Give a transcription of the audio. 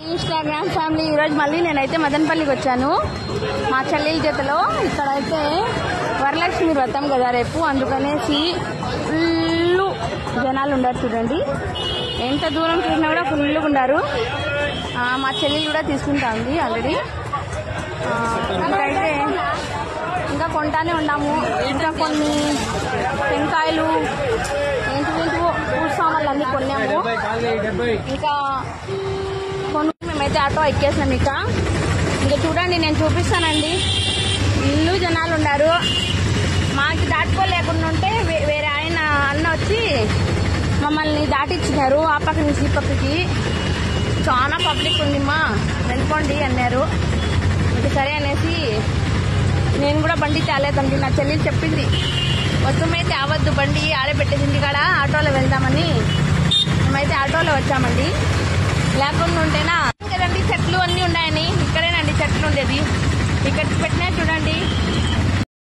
Instagram family ఈరోజు మళ్ళీ నేనైతే మదనపల్లికి వచ్చాను మా చెల్లెల జతలో. ఇక్కడైతే వరలక్ష్మి వ్రతం కదా రేపు, అందుకనేసి ఫుల్ జనాలు ఉన్నారు చూడండి. ఎంత దూరం చూసినా కూడా ఫుల్గా ఉన్నారు. మా చెల్లెలు కూడా తీసుకుంటా ఉంది ఆల్రెడీ. ఇక్కడైతే ఇంకా కొంటానే ఉన్నాము. ఇంకా కొన్ని టెంకాయలు ఏంటివేంటివో పూజ సామాన్లు అన్నీ కొన్నాము. ఇంకా మేమైతే ఆటో ఎక్కేసాం. ఇంకా చూడండి నేను చూపిస్తానండి. ఇల్లు జనాలు ఉన్నారు. మాకు దాటుకోలేకుండా ఉంటే వేరే అన్న వచ్చి మమ్మల్ని దాటిచ్చినారు. ఆ పక్క నుంచి ఈ పక్కకి చాలా పబ్లిక్ ఉందిమ్మా వెళ్ళిపోండి అన్నారు. ఇంకా సరే అనేసి నేను కూడా బండి తేలేదండి. నా చెల్లెలు చెప్పింది వస్తుమైతే అవద్దు బండి ఆడే పెట్టేసింది కాడ ఆటోలో వెళ్దామని. మేమైతే ఆటోలో వచ్చామండి. లేకుండా ఉంటేనా కదండి చెట్లు అన్నీ ఉన్నాయని. ఇక్కడేనండి చెట్లు ఉండేది. ఇక్కడ పెట్టినా చూడండి